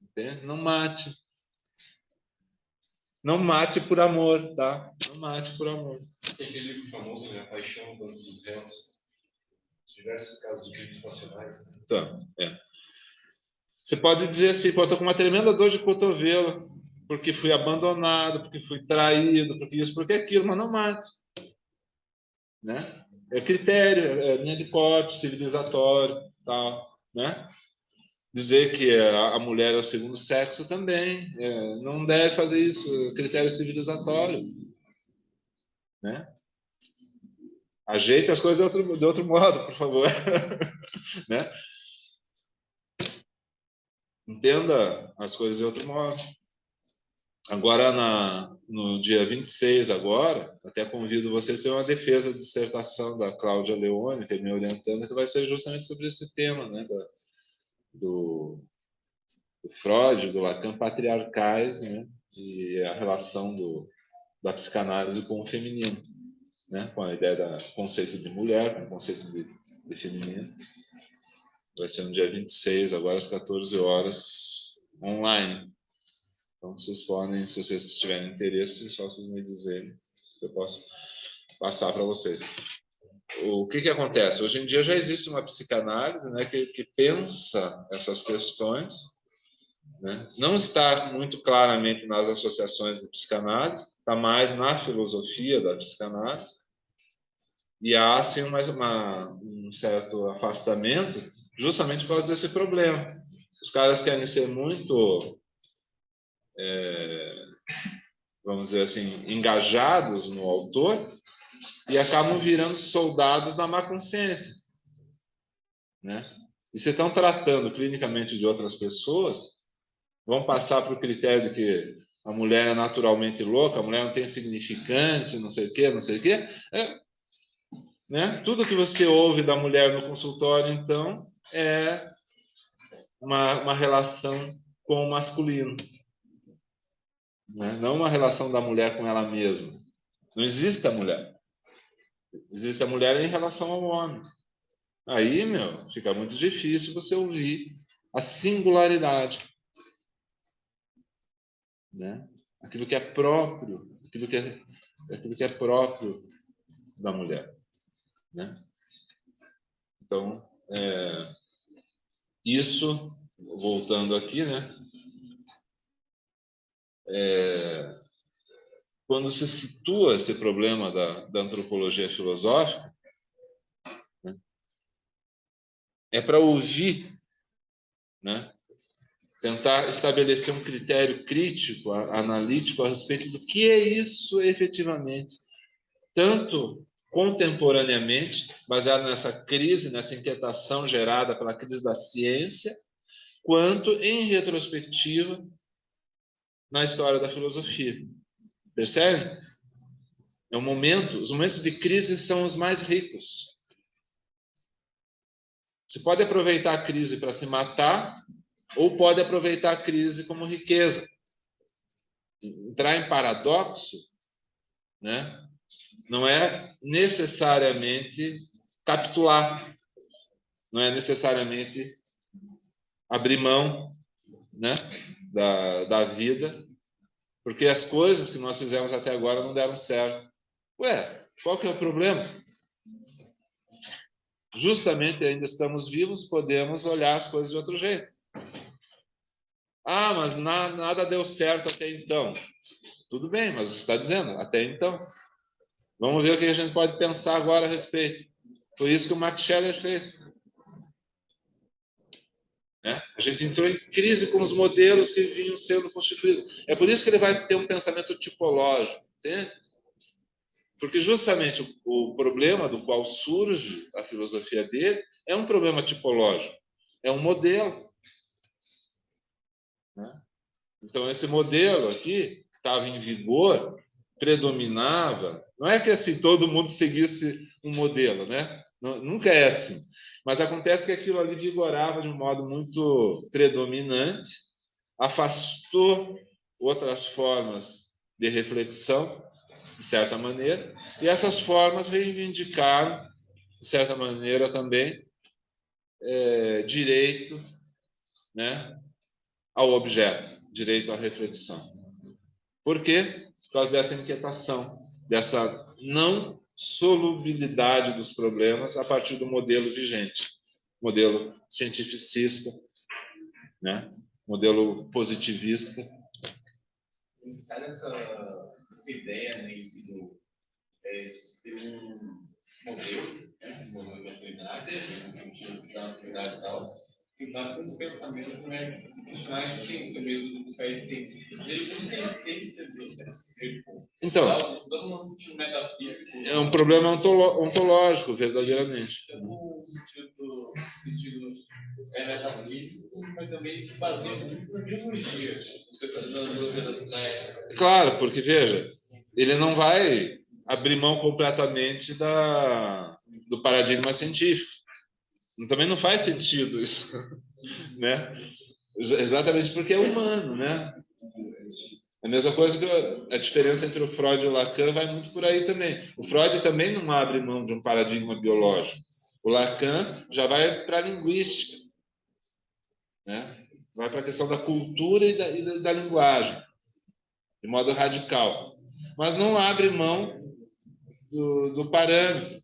Entende? Não mate. Não mate por amor, tá? Não mate por amor. Tem aquele livro famoso, né? A Paixão dos Réus. Diversos casos de crimes passionais. Né? Então, você pode dizer assim, pô, eu tô com uma tremenda dor de cotovelo, porque fui abandonado, porque fui traído, porque isso, porque aquilo, mas não mate. Né? É critério, é linha de corte, civilizatório, tal, né? Dizer que a mulher é o segundo sexo também, não deve fazer isso, é critério civilizatório, né? Ajeite as coisas de outro modo, por favor. Né? Entenda as coisas de outro modo. Agora, no dia 26, agora, até convido vocês a ter uma defesa de dissertação da Cláudia Leone, que é me orientando, que vai ser justamente sobre esse tema, né? Do Freud, do Lacan, patriarcais, né? E a relação da psicanálise com o feminino, né? Com a ideia do conceito de mulher, com o conceito de feminino. Vai ser no dia 26, agora às 14 horas, online. Então, vocês podem, se vocês tiverem interesse, só vocês me dizerem, eu posso passar para vocês. O que acontece? Hoje em dia já existe uma psicanálise, né, que pensa essas questões, né? Não está muito claramente nas associações de psicanálise, está mais na filosofia da psicanálise, e há assim, um certo afastamento justamente por causa desse problema. Os caras querem ser muito, vamos dizer assim, engajados no autor e acabam virando soldados da má consciência, né? E se estão tratando clinicamente de outras pessoas, vão passar para o critério de que a mulher é naturalmente louca, a mulher não tem significante, não sei o quê, não sei o quê. Né? Tudo que você ouve da mulher no consultório, então, é uma relação com o masculino. Né? Não uma relação da mulher com ela mesma. Não existe a mulher. Existe a mulher em relação ao homem. Aí, fica muito difícil você ouvir a singularidade. Né? Aquilo que é próprio, aquilo que é próprio da mulher. Né? Então, isso, voltando aqui, né? Quando se situa esse problema da antropologia filosófica, né? É para ouvir, né? Tentar estabelecer um critério crítico, analítico a respeito do que é isso efetivamente, tanto contemporaneamente, baseado nessa crise, nessa inquietação gerada pela crise da ciência, quanto em retrospectiva na história da filosofia. Percebe? Os momentos de crise são os mais ricos. Você pode aproveitar a crise para se matar, ou pode aproveitar a crise como riqueza. Entrar em paradoxo, né? Não é necessariamente capitular, não é necessariamente abrir mão, né, da vida, porque as coisas que nós fizemos até agora não deram certo. Ué, qual que é o problema? Justamente ainda estamos vivos, podemos olhar as coisas de outro jeito. Ah, mas nada deu certo até então. Tudo bem, mas você está dizendo, até então. Vamos ver o que a gente pode pensar agora a respeito. Foi isso que o Max Scheler fez. A gente entrou em crise com os modelos que vinham sendo constituídos. É por isso que ele vai ter um pensamento tipológico, entende? Porque justamente o problema do qual surge a filosofia dele é um problema tipológico, é um modelo, né? Então, esse modelo aqui, que estava em vigor, predominava. Não é que assim todo mundo seguisse um modelo, né? Nunca é assim. Mas acontece que aquilo ali vigorava de um modo muito predominante, afastou outras formas de reflexão, de certa maneira, e essas formas reivindicaram, de certa maneira também, direito, né, ao objeto, direito à reflexão. Por quê? Por causa dessa inquietação, dessa não solubilidade dos problemas a partir do modelo vigente, modelo cientificista, né? Modelo positivista. Sai dessa ideia, né, de um modelo, né, um modelo de atividade, no sentido da atividade e tal, e dá para um pensamento, né, questionar a essência mesmo do que é a essência. Como que a essência deve ser? Então, dando um sentido metafísico. É um problema ontológico, verdadeiramente. No sentido metafísico, mas também se baseia muito na biologia. Claro, porque, veja, ele não vai abrir mão completamente do paradigma científico. Também não faz sentido isso, né? Exatamente porque é humano, né? A mesma coisa que a diferença entre o Freud e o Lacan vai muito por aí também. O Freud também não abre mão de um paradigma biológico. O Lacan já vai para a linguística, né? Vai para a questão da cultura e da linguagem, de modo radical. Mas não abre mão do parâmetro.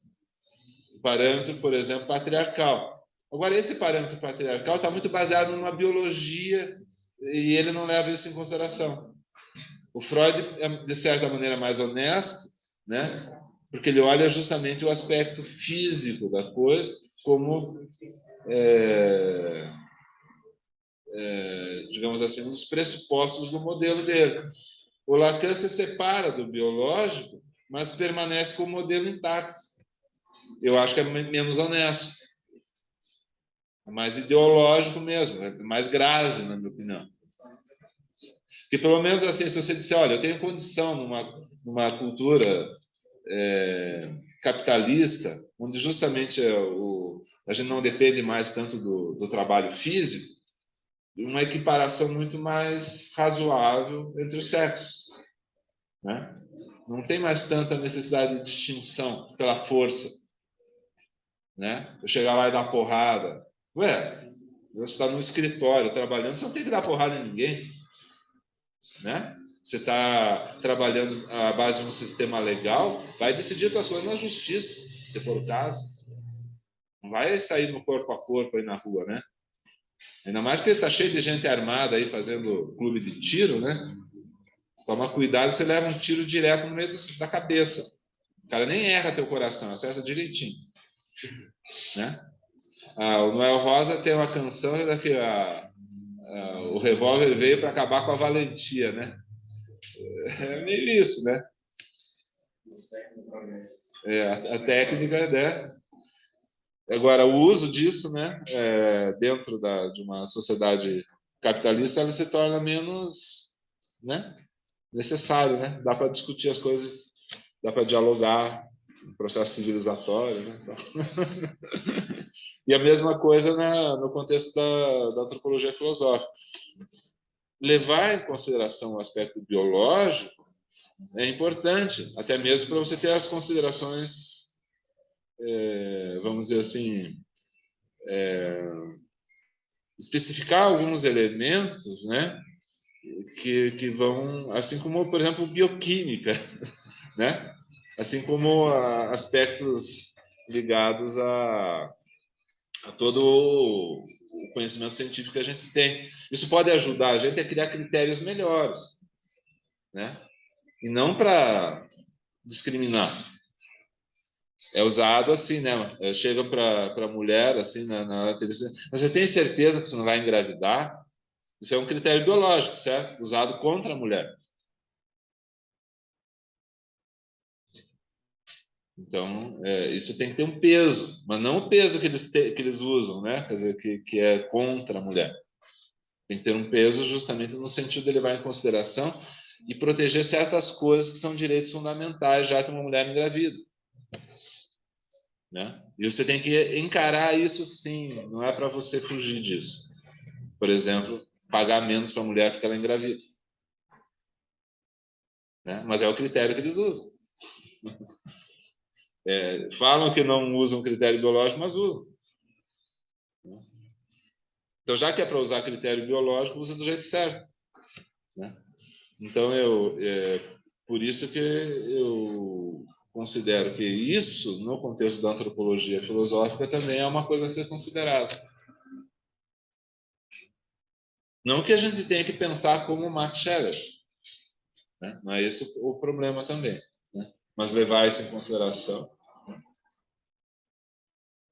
O parâmetro, por exemplo, patriarcal. Agora, esse parâmetro patriarcal está muito baseado numa biologia e ele não leva isso em consideração. O Freud é, de certa maneira, mais honesto, né? Porque ele olha justamente o aspecto físico da coisa como, digamos assim, um dos pressupostos do modelo dele. O Lacan se separa do biológico, mas permanece com o modelo intacto. Eu acho que é menos honesto. É mais ideológico mesmo, é mais grave, na minha opinião. Que pelo menos assim, se você disser, olha, eu tenho condição numa cultura capitalista, onde justamente a gente não depende mais tanto do trabalho físico, uma equiparação muito mais razoável entre os sexos, né? Não tem mais tanta necessidade de distinção pela força, né? Eu chegar lá e dar porrada. Ué, você está no escritório trabalhando, você não tem que dar porrada em ninguém, né? Você está trabalhando à base de um sistema legal, vai decidir suas coisas na justiça, se for o caso. Não vai sair no corpo a corpo aí na rua, né? Ainda mais que está cheio de gente armada aí fazendo clube de tiro, né? Toma cuidado, você leva um tiro direto no meio da cabeça. O cara nem erra teu coração, acerta direitinho, né? O Noel Rosa tem uma canção que o revólver veio para acabar com a valentia, né? É meio isso, né? A técnica, né? Agora, o uso disso, né, dentro de uma sociedade capitalista, ela se torna menos, né, necessário, né? Dá para discutir as coisas, dá para dialogar, um processo civilizatório, né? E a mesma coisa no contexto da antropologia filosófica. Levar em consideração o aspecto biológico é importante, até mesmo para você ter as considerações, vamos dizer assim, especificar alguns elementos, né, que vão, assim como, por exemplo, bioquímica, né, assim como aspectos ligados a todo o conhecimento científico que a gente tem. Isso pode ajudar a gente a criar critérios melhores, né, e não para discriminar. É usado assim, né? Chega para a mulher assim na televisão. Mas você tem certeza que você não vai engravidar? Isso é um critério biológico, certo? Usado contra a mulher. Então, isso tem que ter um peso, mas não o peso que eles usam, né? Quer dizer, que é contra a mulher. Tem que ter um peso justamente no sentido de levar em consideração e proteger certas coisas que são direitos fundamentais, já que uma mulher engravida. Né? E você tem que encarar isso sim, não é para você fugir disso. Por exemplo, pagar menos para a mulher porque ela é engravida. Né? Mas é o critério que eles usam. Falam que não usam critério biológico, mas usam. Então, já que é para usar critério biológico, usa do jeito certo. Né? Então, por isso que eu considero que isso, no contexto da antropologia filosófica, também é uma coisa a ser considerada. Não que a gente tenha que pensar como Max Scherer, né? Não é esse o problema também, né? Mas levar isso em consideração.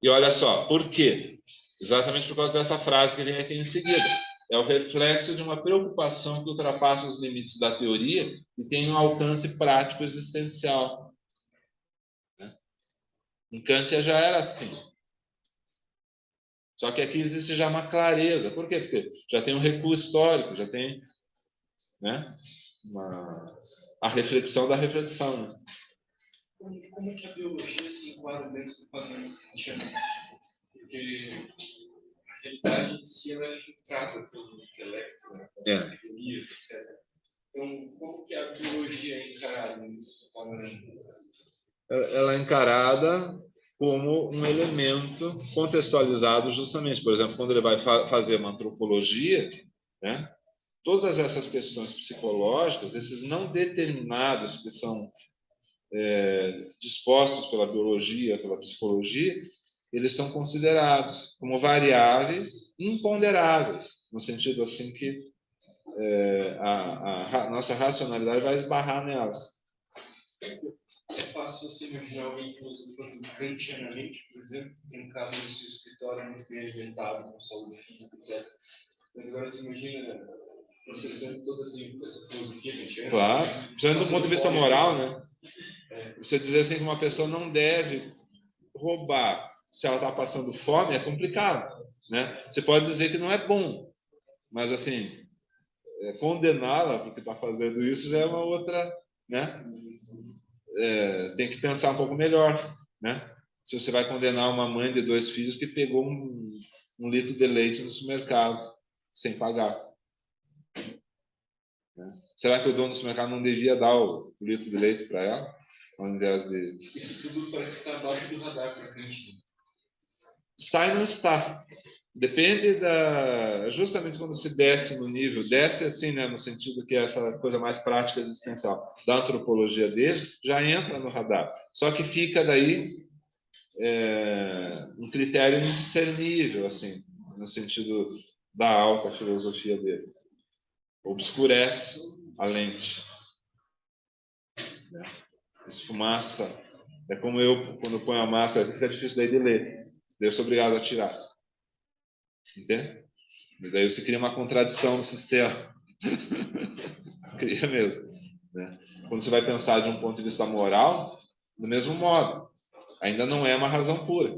E olha só, por quê? Exatamente por causa dessa frase que vem aqui em seguida. É o reflexo de uma preocupação que ultrapassa os limites da teoria e tem um alcance prático existencial. Em Kant já era assim. Só que aqui existe já uma clareza. Por quê? Porque já tem um recuo histórico, já tem, né, a reflexão da reflexão. Né? Como que a biologia se enquadra dentro do padrão kantiano? Porque a realidade em si ela é filtrada pelo intelecto, né, pelas categorias, etc. Então, como que a biologia é encarada nisso? Ela é encarada como um elemento contextualizado justamente. Por exemplo, quando ele vai fazer uma antropologia, né, todas essas questões psicológicas, esses não determinados que são dispostos pela biologia, pela psicologia, eles são considerados como variáveis imponderáveis, no sentido assim que a nossa racionalidade vai esbarrar nelas. É fácil você imaginar alguém filosofando kantianamente, por exemplo, trancado no seu escritório muito bem alimentado, com saúde física, etc. Mas agora você imagina processando toda essa filosofia kantiana. Claro, principalmente do ponto de vista moral, né? Você dizer assim que uma pessoa não deve roubar se ela está passando fome é complicado, né? Você pode dizer que não é bom, mas assim, condená-la porque está fazendo isso já é uma outra, né? Tem que pensar um pouco melhor, né? Se você vai condenar uma mãe de 2 filhos que pegou um litro de leite no supermercado sem pagar, né? Será que o dono do supermercado não devia dar o litro de leite para ela, ao invés de... Isso tudo parece que está abaixo do radar para Kant. Está e não está. Depende justamente quando se desce no nível, desce assim, né, no sentido que é essa coisa mais prática existencial da antropologia dele, já entra no radar. Só que fica daí um critério indiscernível, assim, no sentido da alta filosofia dele. Obscurece a lente. Né? Esfumaça. É como eu, quando ponho a máscara, fica difícil daí de ler. Daí eu sou obrigado a tirar. Entende? E daí você cria uma contradição no sistema. Cria mesmo. Né? Quando você vai pensar de um ponto de vista moral, do mesmo modo. Ainda não é uma razão pura.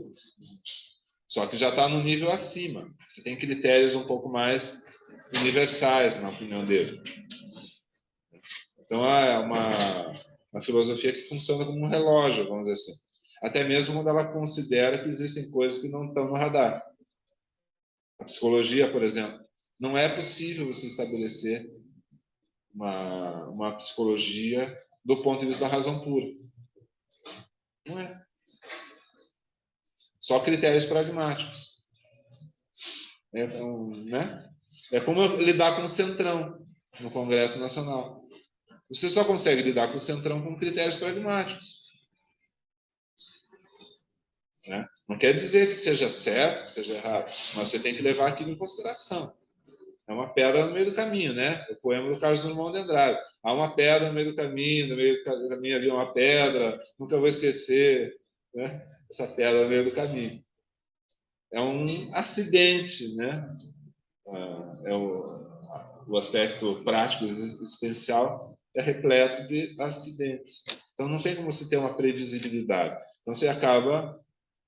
Só que já está no nível acima. Você tem critérios um pouco mais universais, na opinião dele. Então, é uma filosofia que funciona como um relógio, vamos dizer assim. Até mesmo quando ela considera que existem coisas que não estão no radar. A psicologia, por exemplo, não é possível você estabelecer uma psicologia do ponto de vista da razão pura. Não é. Só critérios pragmáticos. Né? É como lidar com o Centrão no Congresso Nacional. Você só consegue lidar com o Centrão com critérios pragmáticos. Né? Não quer dizer que seja certo, que seja errado, mas você tem que levar aquilo em consideração. É uma pedra no meio do caminho, né? O poema do Carlos Drummond de Andrade. Há uma pedra no meio do caminho havia uma pedra, nunca vou esquecer né? Essa pedra no meio do caminho. É um acidente, né? É o aspecto prático existencial é repleto de acidentes. Então não tem como se ter uma previsibilidade. Então você acaba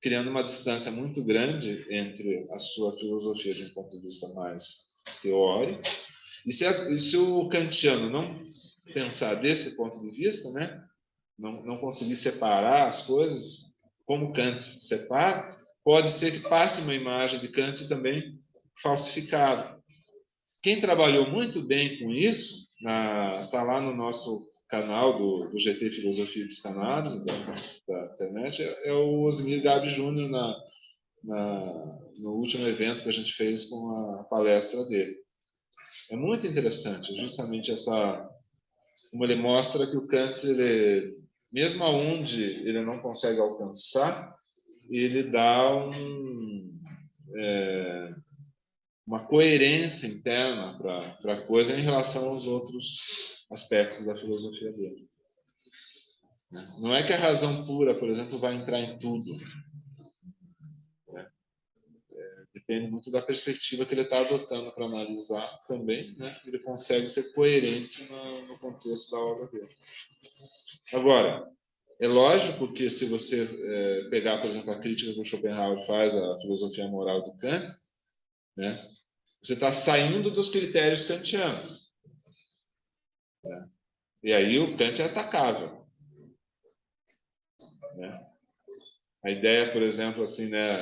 criando uma distância muito grande entre a sua filosofia de um ponto de vista mais teórico. E se o kantiano não pensar desse ponto de vista, né, não conseguir separar as coisas, como Kant separa, pode ser que passe uma imagem de Kant também falsificada. Quem trabalhou muito bem com isso, está lá no nosso canal do GT Filosofia e Psicanálise, da internet, é o Osmir Gabi Júnior, no último evento que a gente fez com a palestra dele. É muito interessante, justamente como ele mostra que o Kant, mesmo aonde ele não consegue alcançar, ele dá uma coerência interna para a coisa em relação aos outros aspectos da filosofia dele. Não é que a razão pura, por exemplo, vai entrar em tudo. Depende muito da perspectiva que ele está adotando para analisar também, né? Ele consegue ser coerente no contexto da obra dele. Agora, é lógico que se você pegar, por exemplo, a crítica que o Schopenhauer faz à filosofia moral do Kant, né? Você está saindo dos critérios kantianos. Né? E aí o Kant é atacável. Né? A ideia, por exemplo, assim, né?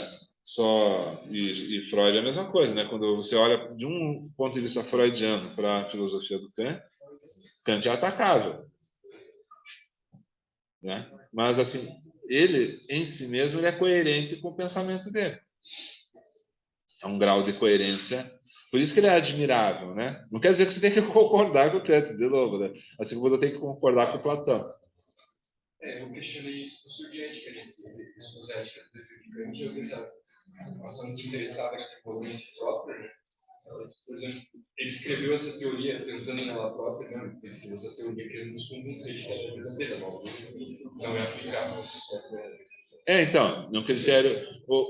E Freud é a mesma coisa, né? Quando você olha de um ponto de vista freudiano para a filosofia do Kant, Kant é atacável. Né? Mas, assim, ele, em si mesmo, ele é coerente com o pensamento dele. É um grau de coerência. Por isso que ele é admirável, né? Não quer dizer que você tem que concordar com o Kant, de novo, né? Assim como eu tenho que concordar com o Platão. Eu questionei isso com o Surdiante, que a gente expôs a ética de Kant, e eu pensava, ação desinteressada que falou em si própria, né? Por exemplo, ele escreveu essa teoria pensando nela própria, né? Ele escreveu essa teoria querendo nos convencer de que ela é verdadeira, não é aplicável. Então, no critério,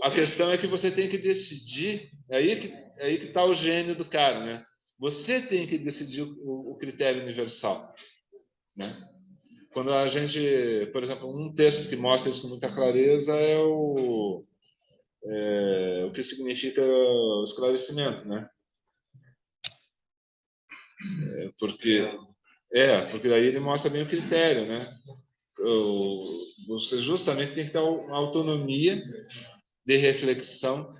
a questão é que você tem que decidir, é aí que está o gênio do cara, né? Você tem que decidir o critério universal, né? Quando a gente, por exemplo, um texto que mostra isso com muita clareza é o que significa o esclarecimento, né? Porque daí ele mostra bem o critério, né? Você justamente tem que ter uma autonomia de reflexão,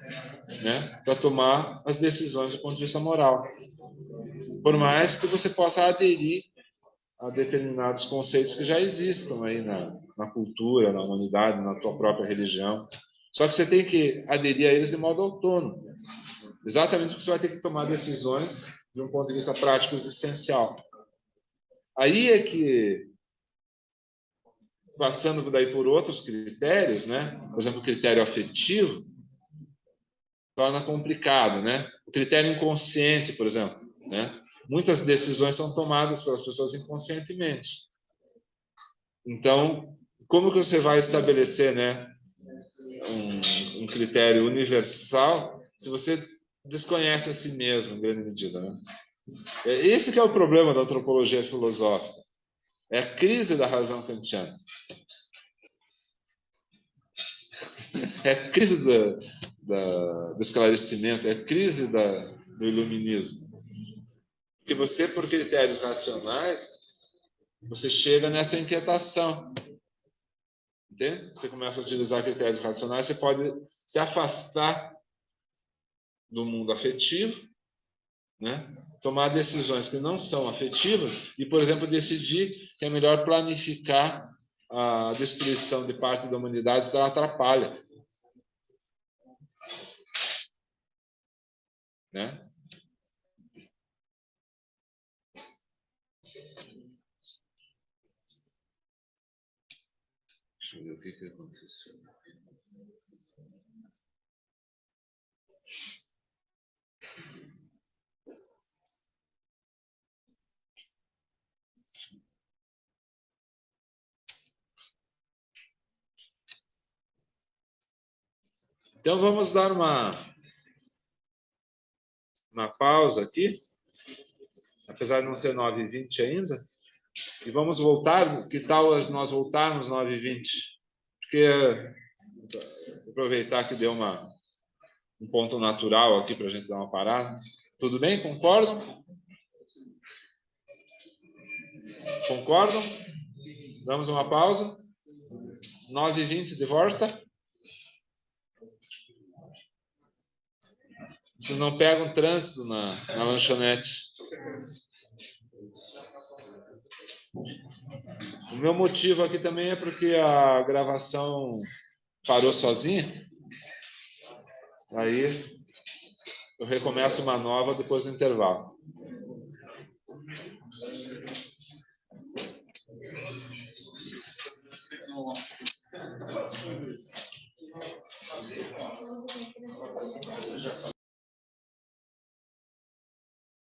né, para tomar as decisões do ponto de vista moral. Por mais que você possa aderir a determinados conceitos que já existam aí na cultura, na humanidade, na tua própria religião. Só que você tem que aderir a eles de modo autônomo. Exatamente porque você vai ter que tomar decisões de um ponto de vista prático existencial. Aí é que, passando daí por outros critérios, né? Por exemplo, o critério afetivo, torna complicado, né? O critério inconsciente, por exemplo, né? Muitas decisões são tomadas pelas pessoas inconscientemente. Então, como que você vai estabelecer, né, um critério universal se você desconhece a si mesmo em grande medida, né? Esse que é o problema da antropologia filosófica. É a crise da razão kantiana. É a crise do esclarecimento, é a crise do iluminismo. Porque você, por critérios racionais, você chega nessa inquietação. Entende? Você começa a utilizar critérios racionais, você pode se afastar do mundo afetivo, né? Tomar decisões que não são afetivas e, por exemplo, decidir que é melhor planificar a destruição de parte da humanidade porque ela atrapalha. Né? Deixa eu ver o que aconteceu. Então, vamos dar uma pausa aqui, apesar de não ser 9h20 ainda, e vamos voltar. Que tal nós voltarmos 9h20? Porque aproveitar que deu um ponto natural aqui para a gente dar uma parada. Tudo bem? Concordam? Concordam? Damos uma pausa. 9h20 de volta. Se não pega um trânsito na lanchonete. O meu motivo aqui também é porque a gravação parou sozinha. Aí eu recomeço uma nova depois do intervalo.